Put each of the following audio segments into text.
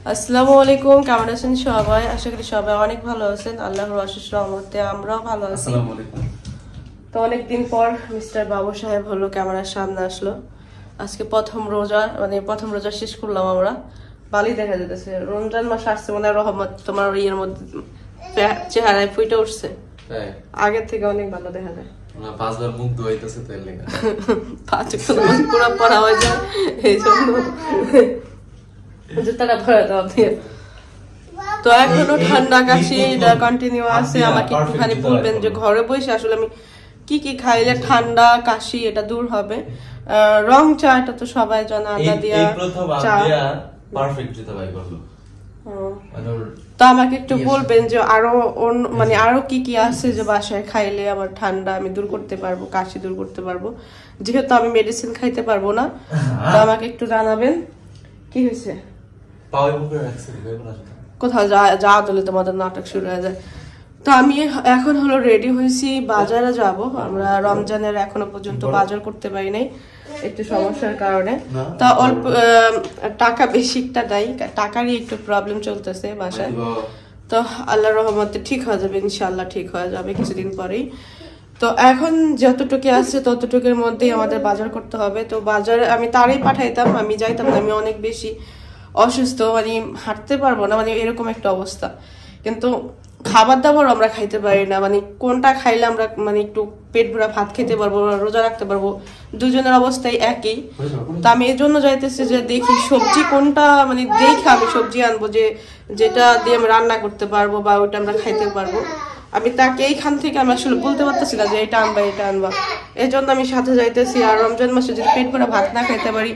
আসসালামু আলাইকুম, কেমন আছেন সবাই? আশা করি সবাই অনেক ভালো আছেন। আল্লাহর অশেষ রহমতে আমরাও ভালো আছি। আসসালামু আলাইকুম। তো অনেকদিন পর মিস্টার বাবু সাহেব হলো ক্যামেরার সামনে আসলো। আজকে প্রথম রোজা শেষ করলাম আমরা। ভালোই দেখা যেতেছে, রমজান মাস আসছে মানে রহমত তোমার ইয়ের মধ্যে চেহারায় ফুটে উঠছে। আগের থেকে অনেক ভালো দেখা যায়। পাঁচবার মুখ ধোয়াইতেছে তাই লেগা পাঁচ পুরো পড়া হয়ে যায়, এই জন্য জুতাটা ভরে দাও দিয়ে। তো এখনো ঠান্ডা কাশি কন্টিনিউ আছে। আমাকে একটুখানি বলবেন যে ঘরে বসে আসলে আমি কি কি খাইলে ঠান্ডা কাশি এটা দূর হবে? রং চা এটা তো সবাই জানে, আদা দিয়া চা পারফেক্ট যেটা ভাই বললো। তো আমাকে একটু বলবেন যে আরো মানে আরো কি কি আছে যে বাসায় খাইলে আমার ঠান্ডা আমি দূর করতে পারবো, কাশি দূর করতে পারবো, যেহেতু আমি মেডিসিন খাইতে পারবো না। তো আমাকে একটু জানাবেন কি হয়েছে। কোথাও যা দিলে তোমাদের নাটক শুরু হয়ে যায়। তো আমি এখন হলো রেডি হয়েছি, বাজারে যাব। আমরা রমজানের এখনো পর্যন্ত বাজার করতে পারি নাই একটু সমস্যার কারণে। তা অল্প টাকা বেশিটা নাই, টাকারই একটু প্রবলেম চলতেছে বাসায়। তো আল্লাহর রহমতে ঠিক হয়ে যাবে, ইনশাআল্লাহ ঠিক হয়ে যাবে কিছুদিন পরেই। তো এখন যতটুকু আছে ততটুকুর মধ্যেই আমাদের বাজার করতে হবে। তো বাজারে আমি তারই পাঠাইতাম, আমি যাইতাম না, আমি অনেক বেশি অসুস্থ, মানে হাঁটতে পারবো না, মানে এরকম একটা অবস্থা। কিন্তু খাবার দাবার আমরা খাইতে পারি না, মানে কোনটা খাইলে আমরা মানে একটু পেট ভরা ভাত খেতে পারবো, রোজা রাখতে পারবো, দুজনের অবস্থাই একই। তো আমি এই জন্য যাইতেছি যে দেখি সবজি কোনটা, মানে দেখে আমি সবজি আনবো যে যেটা দিয়ে আমি রান্না করতে পারবো বা ওইটা আমরা খাইতে পারবো। আমি তাকে এইখান থেকে আমি আসলে বলতে পারতেছি না যে এটা আনবা এটা আনবা, এই জন্য আমি সাথে যাইতেছি। আর রমজান মাসে যদি পেট ভরা ভাত না খাইতে পারি,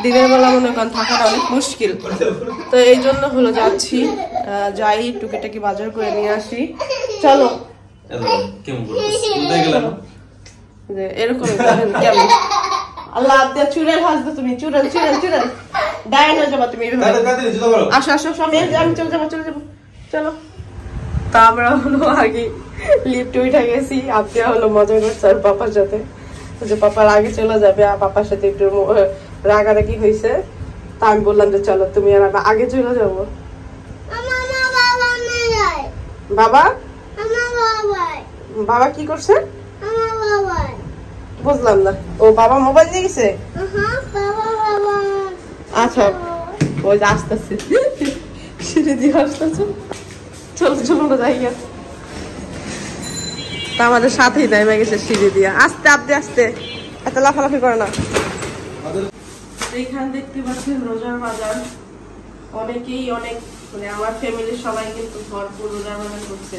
দিনের বেলা মনে করেন থাকাটা অনেক মুশকিল। তো এই জন্য হলো যাচ্ছি, যাই টুকিটাকি বাজার করে নিয়ে আসি। চলো এরকম কেমন আল্লাহ দিয়ে চুড়েল হাসবে তুমি, চুড়েল চুড়েল চুড়েল ডায়ন হয়ে যাবা তুমি। আসো আসো আমি চলে যাবো চলে যাবো, চলো। তা আমরা হলো আগে লিফটে উঠে গেছি, আপনি হলো মজা করছে আর পাপার সাথে, যে পাপার আগে চলে যাবে আর পাপার সাথে একটু রাগারাগি হয়েছে। তা আমি বললাম যে চলো তুমি আর আমি আগে চলে যাবো। বাবা বাবা কি করছে বুঝলাম না। ও বাবা মোবাইল নিয়ে গেছে। আচ্ছা ওই যে আসতেছে, সিঁড়ি দিয়ে আসতেছে। চলো চলো যাই। তা আমাদের সাথেই নেমে গেছে সিঁড়ি দিয়ে, আস্তে আস্তে আস্তে, এত লাফালাফি করে না। এইখানে দেখতে পাচ্ছেন রোজার বাজার, অনেকেই অনেক মানে আমার ফ্যামিলির সবাই কিন্তু ভরপুর রোজার বাজার করছে।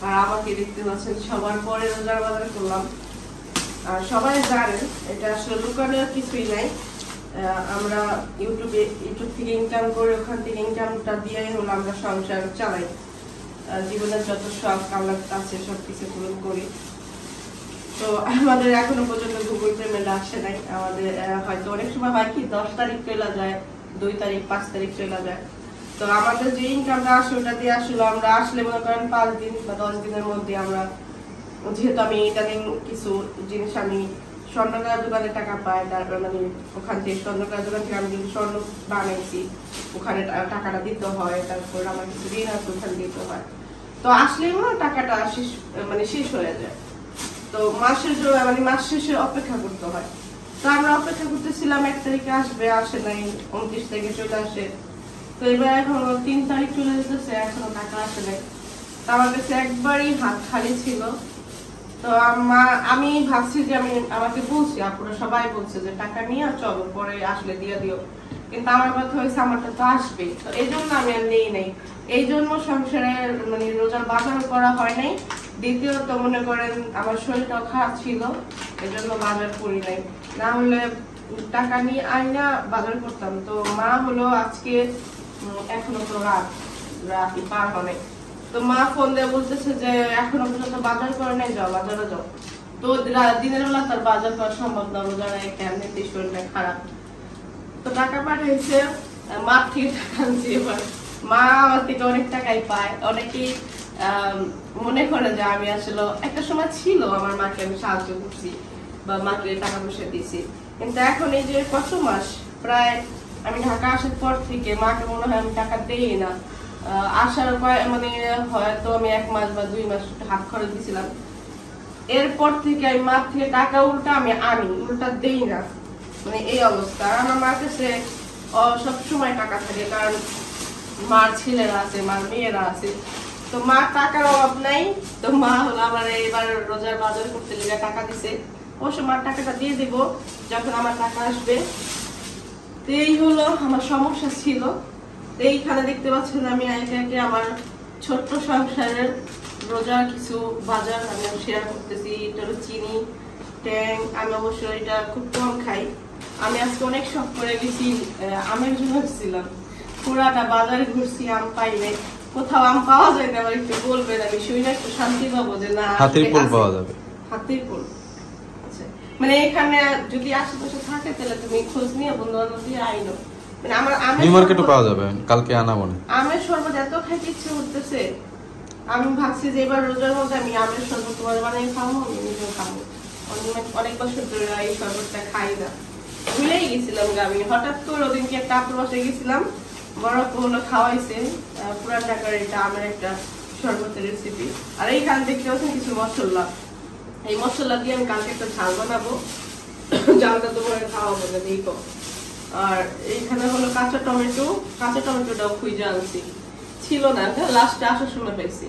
আর আমাকে দেখতে পাচ্ছেন সবার পরে রোজার বাজার করলাম। আর সবাই জানেন এটা আসলে লুকানোর কিছুই নাই। আমরা ইউটিউব থেকে ইনকাম করে ওখান থেকে ইনকামটা দিয়ে হলো আমরা সংসার চালাই, জীবনের যত শখ কামনা আছে সবকিছু পূরণ করি। তো আমাদের এখনো পর্যন্ত গুগল পেমেন্ট আসে নাই। আমাদের হয়তো অনেক সময় হয় কি 10 তারিখ চলে যায়, 2 তারিখ 5 তারিখ চলে যায়। তো আমাদের যে ইনকামটা আসে ওটা দিয়ে আসলে আমরা আসলে মনে করেন 5 দিন বা 10 দিনের মধ্যে আমরা, যেহেতু আমি ইদানিং কিছু জিনিস আমি স্বর্ণকার দোকানে টাকা পাই, তারপর মানে ওখান থেকে স্বর্ণকার দোকান থেকে আমি কিন্তু স্বর্ণ বানাইছি, ওখানে টাকাটা দিতে হয়। তারপর আমার কিছু ঋণ আছে ওখানে দিতে হয়। তো আসলে টাকাটা শেষ হয়ে যায়। তো মাস শেষে অপেক্ষা করতে হয়। তো আমরা অপেক্ষা করতেছিলাম 1 তারিখে আসবে, আসে নাই, 29 তারিখে চলে আসে। তো এবার এখন 3 তারিখ চলে যেতেছে, এখনো টাকা আসে নাই। তো আমার কাছে একবারই হাত খালি ছিল। তো আমি ভাবছি যে আমাকে বলছি, আপনারা সবাই বলছে যে টাকা নিয়ে চলো পরে আসলে দিয়ে দিও, কিন্তু আমার কথা হয়েছে আমারটা তো আসবে। তো এই জন্য আমি আর নেই নাই, এই জন্য সংসারে মানে রোজার বাজার করা হয় নাই। দ্বিতীয়ত মনে করেন আমার শরীরটাও খারাপ ছিল, এই জন্য বাজার করি নাই। না হলে টাকা নিয়ে আইনা বাজার করতাম। তো মা হলো আজকে এখনো তো রাত পার হয়। তো মা ফোন দিয়ে বলতেছে যে এখনো পর্যন্ত বাজার করে নাই, যাও বাজারে যাও। তো দিনের বেলা তার বাজার করা সম্ভব না, রোজার এমনিতে শরীরটা খারাপ। তো টাকা পাঠাইছে, মা থেকে টাকা আনছি। এবার মা আমার থেকে অনেক টাকাই পায়। অনেকেই মনে করে যে আমি আসলে একটা সময় ছিল আমার মাকে আমি সাহায্য করছি বা মাকে টাকা পয়সা দিয়েছি, কিন্তু এখন এই যে কত মাস, প্রায় আমি ঢাকা আসার পর থেকে মাকে মনে হয় আমি টাকা দেই না। আসার মানে হয়তো আমি 1 মাস বা 2 মাস হাত খরচ দিয়েছিলাম, এরপর থেকে আমি মার থেকে টাকা উল্টা আমি আনি, উল্টা দেই না, মানে এই অবস্থা। আর আমার মার কাছে সবসময় টাকা থাকে, কারণ মার ছেলেরা আছে, মার মেয়েরা আছে, তো মার টাকার অভাব নাই। তো মা হলো আমার এবার রোজার বাজার করতে লিগে টাকা দিছে, অবশ্য মার টাকাটা দিয়ে দিব যখন আমার টাকা আসবে। তো এই হলো আমার সমস্যা ছিল। এইখানে দেখতে পাচ্ছেন আমি একে একে আমার ছোট্ট সংসারের রোজার কিছু বাজার আমি শেয়ার করতেছি। এটা হলো চিনি, ট্যাং। আমি অবশ্যই এটা খুব কম খাই। আমি আজকে অনেক শখ করে গেছি, আমের জন্য ছিলাম, পুরাটা বাজারে ঘুরছি, আম পাই নাই। কোথাও আম পাওয়া যায় না আমার একটু বলবেন, আমি শুনে একটু শান্তি পাবো যে না হাতির পোল পাওয়া যাবে। হাতির পোল, আচ্ছা, মানে এখানে যদি আশেপাশে থাকে তাহলে তুমি খোঁজ নিয়ে বন্ধু বান্ধব দিয়ে আইনো। মানে আমার নিউ মার্কেটও পাওয়া যাবে, কালকে আনা মনে। আমের শরবত এত খাইতে ইচ্ছে করতেছে, আমি ভাবছি যে এবার রোজার মধ্যে আমি আমের শরবত তোমার বানিয়ে খাবো, আমি নিজেও খাবো। অনেক বছর ধরে এই শরবতটা খাই না, ভুলেই গেছিলাম। আমি হঠাৎ করে ওদিনকে একটা আপুর বাসায় গেছিলাম, বড় হলো খাওয়াইছে পুরান ঢাকার এটা আমের একটা শরবতের রেসিপি। আর এইখানে দেখতে পাচ্ছেন কিছু মশলা, এই মশলা দিয়ে আমি কালকে একটা ঝাল বানাবো, ঝালটা তোমার খাওয়াবো না দেখো। আর এইখানে হলো কাঁচা টমেটো, কাঁচা টমেটোটাও খুঁজে আনছি, ছিল না, লাস্টে আসার সময় পেয়েছি।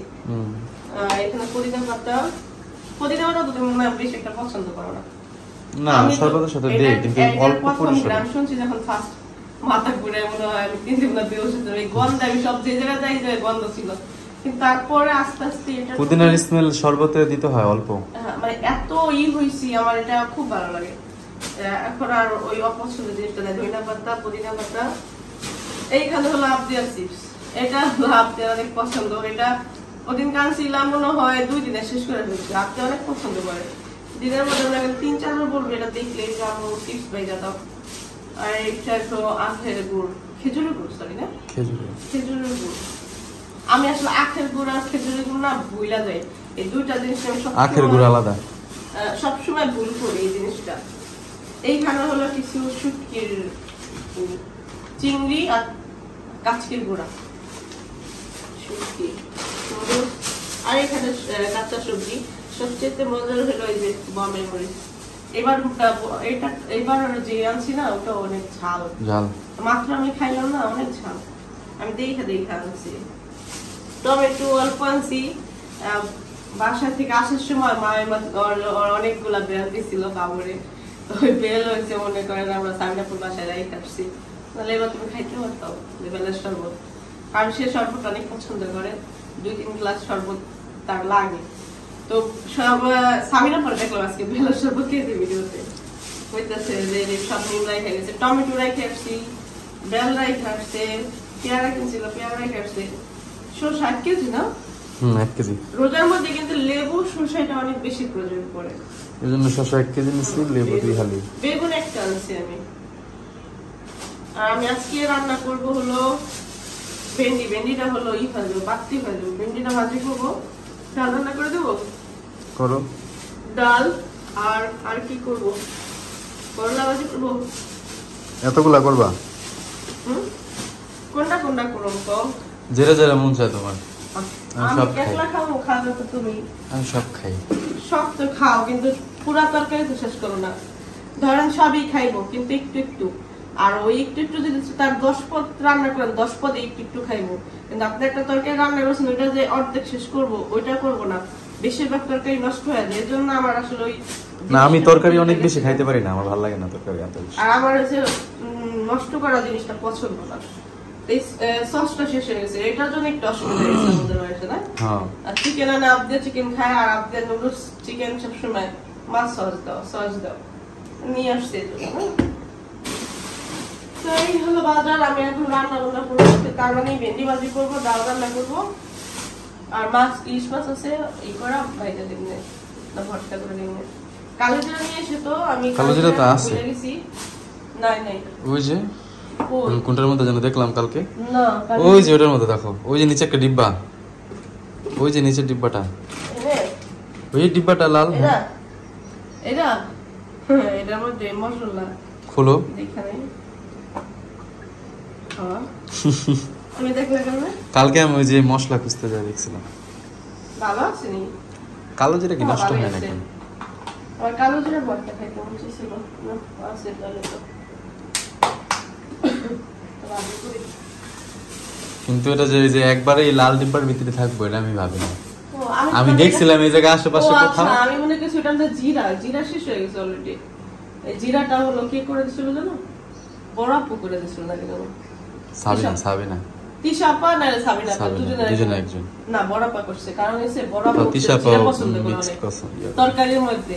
এখানে পুদিনা পাতা, পুদিনা পাতা তো তুমি বেশি একটা পছন্দ করো না। না, শরবতের সাথে দেই, কিন্তু অল্প পরিমাণে। আমি শুনছি যখন ফার্স্ট মাথা ঘুরে মনে হয় আমি 3 দিন না বেউস হয়ে যাই, গন্ধ আমি সব যে জায়গায় যাই যে গন্ধ ছিল, কিন্তু তারপরে আস্তে আস্তে এটা পুদিনার স্মেল শরবতে দিতে হয় অল্প, মানে এত হইছি আমার এটা খুব ভালো লাগে। এখন আর ওই অপছন্দের জিনিসটা নাই, ধনিয়া পাতা, পুদিনা পাতা। এইখানে হলো আবদিয়ার চিপস, এটা হলো আবদিয়ার অনেক পছন্দ। এটা ওদিন কানছিলাম মনে হয় 2 দিনে শেষ করে ফেলছি, আবদিয়া অনেক পছন্দ করে। দিনের মধ্যে 3-4 বার বলবে এটা দেখলেই যে আমি চিপস পাই যেতাম। আর এটা তো আখের গুড়, খেজুরের গুড়, সরি না খেজুরের গুড়। আমি আসলে আখের গুড় আর খেজুরের গুড় না ভুলা যায়, এই দুইটা জিনিস আমি আখের গুড় আলাদা, সবসময় ভুল করি এই জিনিসটা। এইখানে হলো কিছু শুটকির, চিংড়ি আর কাচকির গুঁড়া, শুটকি, আর এখানে কাঁচা সবজি। সবচেয়ে মজার হলো এই যে বমের মরিচ। এবার যে আনছি না ওটা অনেক ঝাল, মাত্র আমি খাইলাম না, অনেক ঝাল। আমি দেখে আনছি। টমেটো অল্প আনছি, বাসা থেকে আসার সময় মায়ের অনেকগুলা বেল দিছিল কামড়ে, ওই বেল হয়েছে মনে করেন আমরা সাইনাপুর বাসায় রেখে আসছি, তাহলে এবার তুমি খাইতে পারতাম বেলের শরবত। কারণ সে শরবত অনেক পছন্দ করে, 2-3 গ্লাস শরবত তার লাগে। তো সব সামিনা পরে দেখলাম আজকে বেলের শরবত খেয়েছে ভিডিওতে, হইতেছে যে সব নিম রাইখে গেছে, টমেটো রাইখে আসছি, বেল রাইখে আসছে, পেয়ারা কিনছিল, পেয়ারা রাইখে আসছে, শসা 1 কেজি না? 1 কেজি। রোজার মধ্যে কিন্তু লেবু শসা এটা অনেক বেশি প্রয়োজন পড়ে, এজন্য শসা 1 কেজি নিছি, লেবু 2 হালি, বেগুন 1টা আনছি আমি। আর আমি আজকে রান্না করব হলো ভেন্ডি, ভেন্ডিটা হলো ভাজবো, পাত্তি ভাজবো, ভেন্ডিটা ভাজি করবো। ডাল রান্না করে দেবো, করো ডাল। আর কি করবো, করলা ভাজি করবো। এতগুলা করবা? কোনটা করবো, যেটা মন চায় তোমার। আমি একলা খাবো, খাবে তো তুমি। আমি সব খাই। সব তো খাও, কিন্তু পুরা তরকারি তো শেষ করো না। ধরেন সবই খাইবো, কিন্তু একটু একটু। আর ওই একটু একটু যদি তার 10 পদ রান্না করেন, 10 পদে একটু একটু খাইবো। কিন্তু আপনি একটা তরকারি রান্না করছেন, ওইটা যে অর্ধেক শেষ করবো, ওইটা করবো না, বেশিরভাগ তরকারি নষ্ট হয়ে যায়। এর জন্য আমার আসলে ওই না, আমি তরকারি অনেক বেশি খাইতে পারি না, আমার ভালো লাগে না তরকারি এত বেশি। আর আমার হচ্ছে নষ্ট করা জিনিসটা পছন্দ না। এই সসটা শেষ হয়ে গেছে, এটার জন্য একটু অসুবিধা হয়েছে আমাদের বাড়িতে, না? আর চিকেন আনে, আপনি চিকেন খায়, আর আপনি নুডলস চিকেন সবসময় মাছ সস দাও নিয়ে আসছে। তো এই হলো বাজার। আমি এখন রান্না করবো, তার মানে ভেন্ডি ভাজি করবো, ডাল রান্না করবো, আর মাছ, ইলিশ মাছ আছে, এই করা ভাইটা দিনে না ভর্তা করে দিনে। কালোজিরা নিয়ে এসে তো আমি কালোজিরা তো আছে, ভুলে গেছি। নাই ওই যে কোনটার মধ্যে যেন দেখলাম কালকে, না ওই যে ওটার মধ্যে দেখো, ওই যে নিচে একটা ডিব্বা, ওই যে নিচের ডিব্বাটা, ওই ডিব্বাটা লাল। এটা এটার মধ্যে মশলা খোলো, দেখাই হ্যাঁ আমি দেখলে কেন কালকে আমি ওই যে মশলা খুঁজতে যা দেখছিলাম ভালো আছে নি কালো জিরা কি নষ্ট হয় না কেন আর কালো জিরা ভর্তা খাইতে মন চাইছিল না আছে তাহলে তো কিন্তু এটা যে একবারে এই লাল ডিব্বার ভিতরে থাকবে এটা আমি ভাবি না আমি দেখছিলাম এই জায়গা আশেপাশে কোথাও আমি মনে করছি ওটা জিরা শেষ হয়ে গেছে অলরেডি এই জিরাটা হলো কি করে দিছিল জানো বড়া পুকুরে দিছিল নাকি জানো সাবিনা তিশাপা না সাবিনা দুজনে একজন না বড়াপা করছে কারণ এসে বড়াপা তিশাপা পছন্দ করে অনেক তরকারির মধ্যে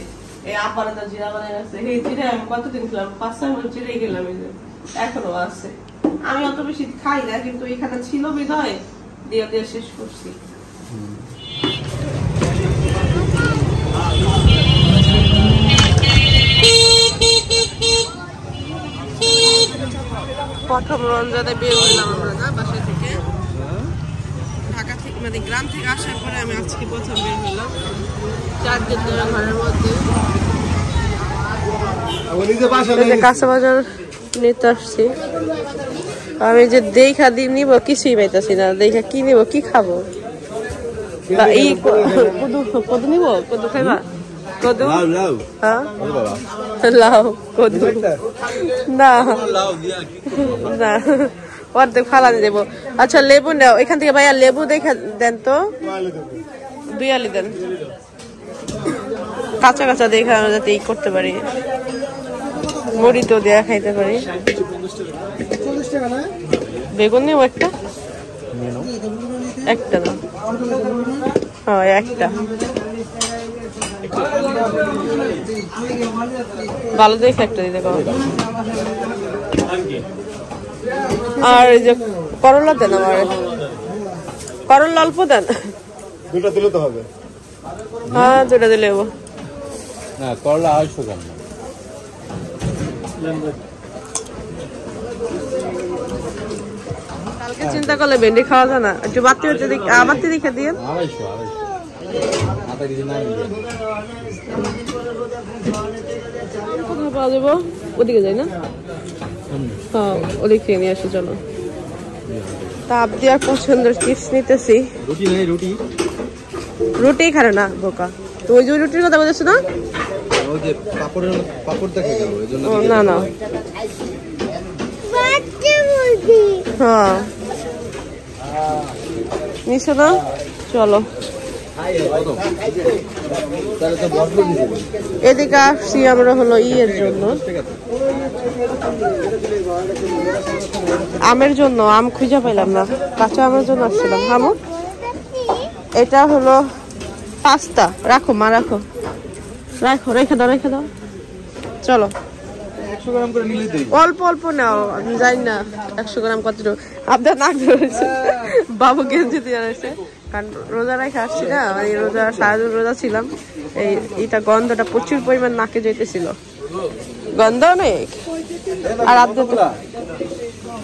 এই আপারাটা জিরা বানাই আছে এই জিরা আমি কতদিন খেলাম 5-6 মাস জিরাই খেলাম এখনো আছে আমি অত বেশি খাই না কিন্তু এখানে ছিল বিধায় দিয়ে দিয়ে শেষ করছি প্রথম রমজানে বের হলাম আমরা না বাসা থেকে ঢাকা থেকে মানে গ্রাম থেকে আসার পরে আমি আজকে প্রথম বের হলাম 4 দিন ধরে ঘরের মধ্যে কাঁচা বাজার নিতে আসছি আমি যে দেখা দিন নিব কিছুই পাইতেছি না দেখা কি নিব কি খাবো এই কদু নিব কদু খাইবা কদু হ্যাঁ লাউ কদু না না অর্ধেক ফালানি দেবো আচ্ছা লেবু নাও এখান থেকে ভাইয়া লেবু দেখা দেন তো 2 আলি দেন কাঁচা কাঁচা দেখা যাতে ই করতে পারি মুড়ি তো দেয়া খাইতে পারি বেগুন নেব একটা একটা দাও হ্যাঁ একটা ভালো দেখে একটা দিতে কো আর এই যে করলা দেন আমার করলা অল্প দেন দুটো দিলে তো হবে হ্যাঁ দুটো দিলে হবো না করলা 250 গ্রাম কালকে চিন্তা করলে ভেন্ডি খাওয়া যায় না একটু বাতি হচ্ছে বাতি দেখে দিয়ে 250 আধা কেজি না কোথায় পাওয়া যাবো ওদিকে যাই না হ্যাঁ ওদিক থেকে নিয়ে আসি চলো তাপ দিয়া খুব সুন্দর চিপস নিতেছি রুটি নাই রুটি খারে না বোকা তো ওই যে রুটির কথা বলছো না ওই যে পাপড় দেখে যাবো এইজন্য না না হ্যাঁ নিশো না চলো এদিকে আসছি আমরা হলো ইয়ের জন্য আমের জন্য আম খুঁজে পাইলাম না কাঁচা আমের জন্য আসছিলাম হামু এটা হলো পাস্তা রাখো মা রাখো রেখে দাও চলো 100 গ্রাম করে নিলে দেই অল্প অল্প নাও আমি জানি না 100 গ্রাম কতটুকু আপনার নাক ধরেছে বাবু গেঞ্জি দিয়ে রয়েছে কারণ রোজা রেখে আসছি না মানে রোজা সারাদিন রোজা ছিলাম এইটা গন্ধটা প্রচুর পরিমাণ নাকে যেতেছিল গন্ধ অনেক আর আপনার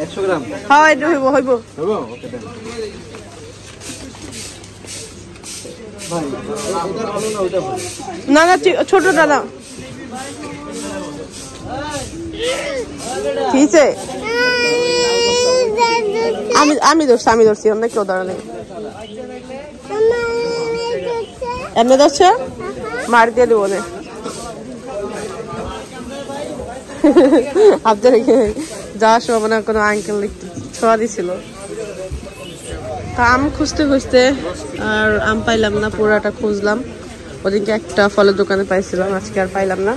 100 গ্রাম হ্যাঁ এটা হইব ওকে দেন ভাই এটা ভালো না ওটা ভালো না ছোটটা না কিছে আমি ধরছি অন্য কেউ ধরে নেই এমনি ধরছে মার দিয়ে দেবো না আপনার যাওয়ার সময় মনে হয় কোনো আঙ্কেল ছোঁয়া দিছিল তা আম খুঁজতে আর আম পাইলাম না পুরাটা খুঁজলাম ওদিনকে একটা ফলের দোকানে পাইছিলাম আজকে আর পাইলাম না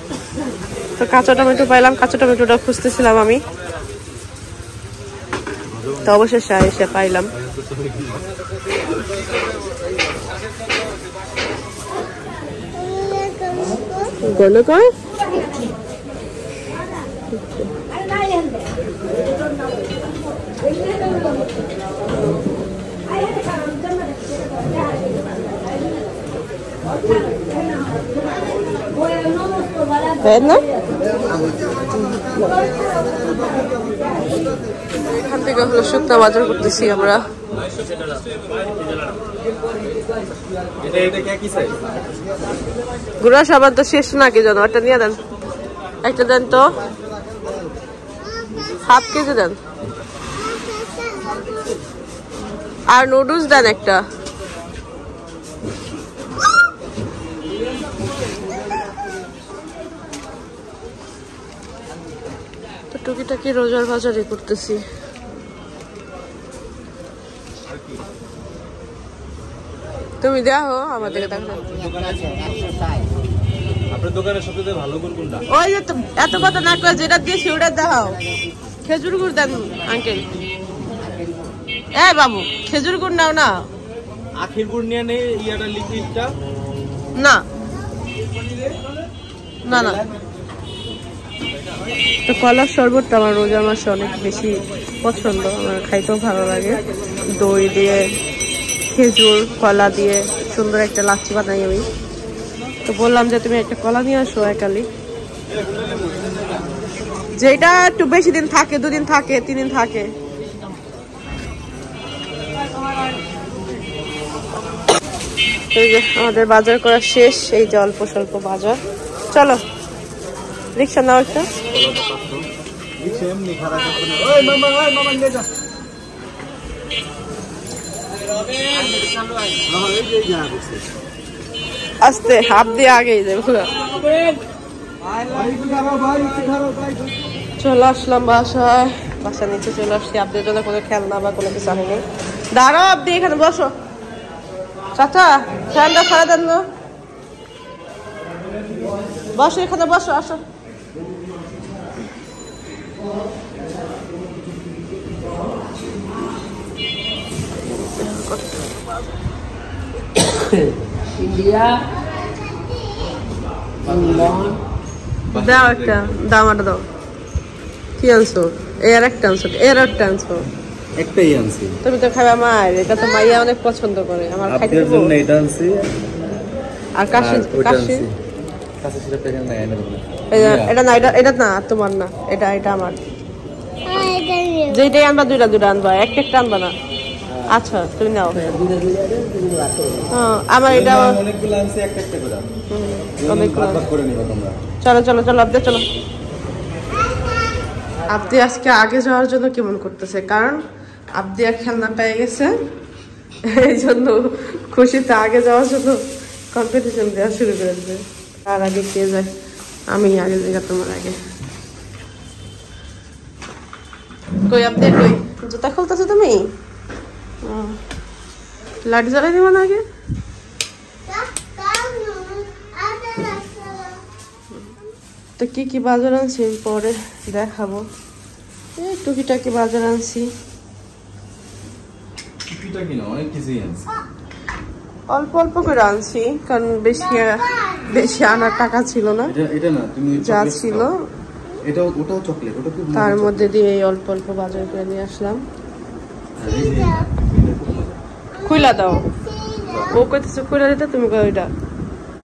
তো কাঁচা টমেটো পাইলাম কাঁচা টমেটোটা খুঁজতেছিলাম আমি তো অবশেষে এসে পাইলাম গলে কয় না এখান থেকে হলো শুকনা বাজার করতেছি আমরা গুড়া সাবান তো শেষ নাকি জানো একটা নিয়ে দেন একটা দেন তো 7 কেজি দেন আর নুডলস দেন একটা। তো টুকিটাকি রোজার বাজারে করতেছি। তুমি দেখো আমাদের আপনার দোকানের সবচেয়ে ভালো গুড় কোনটা? ওই যে এত কথা না করে যেটা দিয়েছি ওটা দেখাও। খেজুর গুড় দেন আঙ্কেল। এ বাবু খেজুর গুড় নাও না। আখের গুড় নিয়ে নেই ইয়াটা লিকুইডটা? না না না। তো কলার শরবতটা আমার রোজার মাসে অনেক বেশি পছন্দ, আমার খাইতেও ভালো লাগে। দই দিয়ে খেজুর কলা দিয়ে সুন্দর একটা লাচ্ছি বানাই আমি। তো বললাম যে তুমি একটা কলা নিয়ে আসো একালি, যেটা একটু বেশি দিন থাকে, 2 দিন থাকে 3 দিন থাকে। এই যে আমাদের বাজার করা শেষ, এই যে অল্প স্বল্প বাজার। চলো রিক্সা নাও একটা। আস্তে হাত দিয়ে আগেই যাবো। চলে আসলাম বাসায়, বাসার নিচে চলে আসছি। আপনাদের জন্য কোনো খেলনা বা কোনো কিছু আনেনি। দাঁড়াও আপনি এখানে বসো। চাচা ফ্যানটা ছাড়া দেন না, বসো এখানে বসো, আসো। দাও একটা, দামাটা দাও। কি আনছো? এর একটা আনছো, এর একটা আনছো? একটাই আনছি। তুমি তো খাবে মায়ের, এটা তো মাইয়া অনেক পছন্দ করে। আমার খাইতে আপনার জন্য এটা আনছি। আর কাশি কাশি কাশি সিরাপ এখানে নাই এনে দেব। এটা না, এটা না তোমার না, এটা আমার। যেটাই আনবা দুইটা আনবা, একটা আনবা না। আচ্ছা তুমি নাও। হ্যাঁ আমার এটা অনেকগুলো আনছি, একটা করে অনেকগুলো করে নিবা তোমরা। চলো চলো চলো আপনি চলো। আপনি আজকে আগে যাওয়ার জন্য কেমন করতেছে, কারণ আপনি আর খেলনা পেয়ে গেছে, এই জন্য খুশিতে আগে যাওয়ার জন্য কম্পিটিশন দেওয়া শুরু করে দেবে। আর আগে কে যায়? আমি আগে যাই তোমার আগে। কই আপনি কই জুতা খুলতেছো তুমি? লাইট জ্বালাই দিবা না আগে? তো কি কি বাজার আনছি পরে দেখাবো। টুকিটাকি বাজার আনছি, অল্প অল্প করে আনছি, কারণ বেশি আনার টাকা ছিল না। যা ছিল তার মধ্যে দিয়ে অল্প অল্প বাজার করে নিয়ে আসলাম। খুইলা দাও, ও কইতেছে খুইলা দিতে, তুমি কই ওইটা